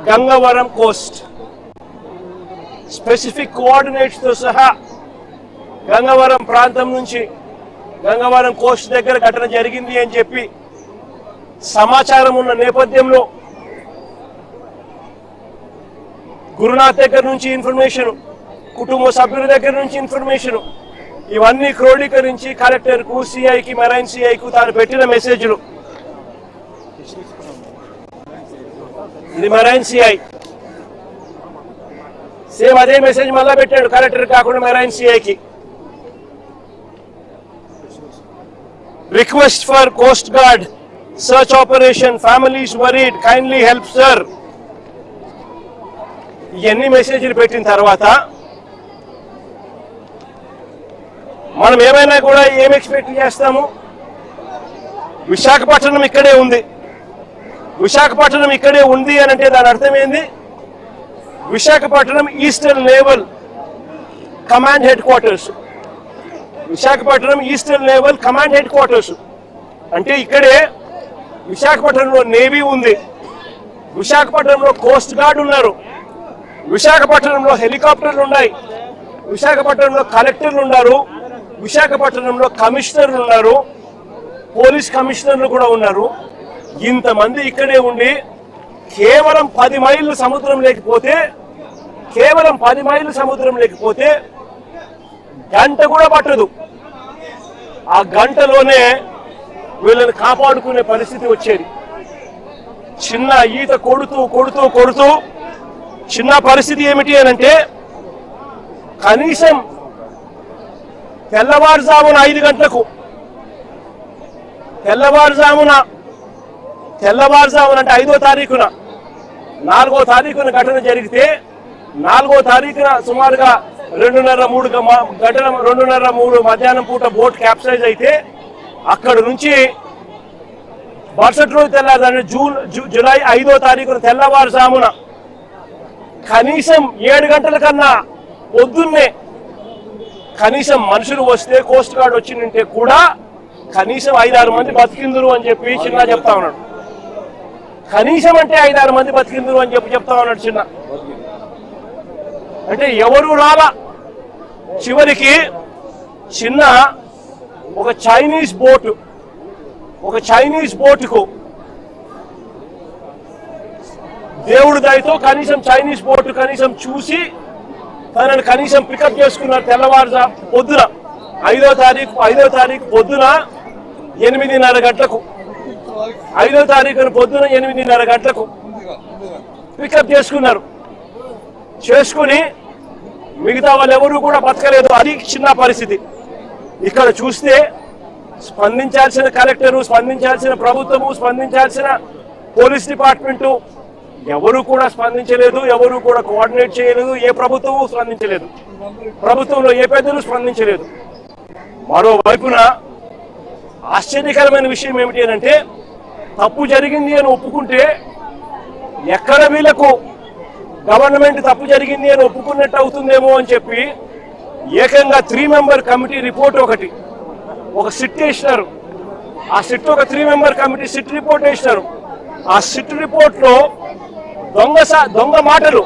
Gangavaram Coast specific కోఆర్డినేట్స్తో సహా గంగవరం ప్రాంతం నుంచి గంగవరం కోస్ట్ దగ్గర ఘటన జరిగింది అని చెప్పి సమాచారం ఉన్న నేపథ్యంలో గురునాథ్ దగ్గర నుంచి ఇన్ఫర్మేషన్, కుటుంబ సభ్యుల దగ్గర నుంచి ఇన్ఫర్మేషన్, ఇవన్నీ క్రోడీకరించి కలెక్టర్కు, సిఐకి, మెరైన్ సిఐకు తాను పెట్టిన మెసేజ్లు. ఇది మెరైన్ సిఐ సేమ్ అదే మెసేజ్ మళ్ళా పెట్టాడు కలెక్టర్ కాకుండా మెరైన్ సిఐకి. Request for coast guard search operation, families worried, kindly help sir. ఇవన్నీ మెసేజ్లు పెట్టిన తర్వాత మనం ఏమైనా కూడా ఏం ఎక్స్పెక్ట్ చేస్తాము? విశాఖపట్నం ఇక్కడే ఉంది, విశాఖపట్నం ఇక్కడే ఉంది అని అంటే దాని అర్థం ఏంది? Visakhapatnam eastern naval command head quarters, Visakhapatnam eastern naval command head quarters అంటే ఇక్కడే విశాఖపట్నంలో నేవీ ఉంది, విశాఖపట్నంలో కోస్ట్ గార్డ్ ఉన్నారు, విశాఖపట్నంలో హెలికాప్టర్లు ఉన్నాయి, విశాఖపట్నంలో కలెక్టర్లు ఉన్నారు, విశాఖపట్నంలో కమిషనర్లు ఉన్నారు, పోలీస్ కమిషనర్లు కూడా ఉన్నారు. ఇంతమంది ఇక్కడే ఉండి కేవలం 10 మైళ్ళు సముద్రం లేకపోతే, కేవలం 10 మైళ్ళు సముద్రం లేకపోతే గంట కూడా పట్టదు. ఆ గంటలోనే వీళ్ళని కాపాడుకునే పరిస్థితి వచ్చేది. చిన్న ఈత కొడుతూ కొడుతూ కొడుతూ చిన్న పరిస్థితి ఏమిటి అని అంటే కనీసం తెల్లవారుజామున 5 గంటలకు తెల్లవారుజామున అంటే 5వ తారీఖున 4వ తారీఖున ఘటన జరిగితే 4వ తారీఖున సుమారుగా 2:30-3 మధ్యాహ్నం పూట బోట్ క్యాప్సైజ్ అయితే అక్కడ నుంచి మరుసటి రోజు తెల్లారి జూలై 5వ తారీఖున తెల్లవారుజామున కనీసం 7 గంటల కన్నా పొద్దున్నే కనీసం మనుషులు వస్తే కోస్ట్ గార్డ్ వచ్చిందంటే కూడా కనీసం 5-6 మంది బతికిందరు అని చెప్పి చిన్న చెప్తా ఉన్నాడు. కనీసం అంటే 5-6 మంది బతికిందరు అని చెప్పి చెప్తా ఉన్నాడు చిన్న. అంటే ఎవరు రాలా. చివరికి చిన్న ఒక చైనీస్ బోటుకు దేవుడి దయతో కనీసం చైనీస్ బోటు కనీసం చూసి తనని కనీసం పికప్ చేసుకున్నారు. తెల్లవారుజా పొద్దున 5వ తారీఖు పొద్దున 8:30 గంటలకు 5వ తారీఖున పొద్దున 8:30 గంటలకు పికప్ చేసుకుని మిగతా వాళ్ళు ఎవరు కూడా బతకలేదు. అది చిన్న పరిస్థితి. ఇక్కడ చూస్తే స్పందించాల్సిన కలెక్టరు, స్పందించాల్సిన ప్రభుత్వము, స్పందించాల్సిన పోలీస్ డిపార్ట్మెంటు ఎవరు కూడా స్పందించలేదు, ఎవరు కూడా కోఆర్డినేట్ చేయలేదు, ఏ ప్రభుత్వము స్పందించలేదు, ప్రభుత్వంలో ఏ పెద్దలు స్పందించలేదు. మరోవైపున ఆశ్చర్యకరమైన విషయం ఏమిటి అంటే తప్పు జరిగింది అని ఒప్పుకుంటే ఎక్కడ వీళ్లకు గవర్నమెంట్ తప్పు జరిగింది అని ఒప్పుకున్నట్టు అవుతుందేమో అని చెప్పి ఏకంగా 3 మెంబర్ కమిటీ రిపోర్ట్ ఒక సిట్ వేసినారు. ఆ సిట్ ఒక 3 మెంబర్ కమిటీ సిట్ రిపోర్ట్ వేసినారు. ఆ సిట్ రిపోర్ట్ లో దొంగ మాటలు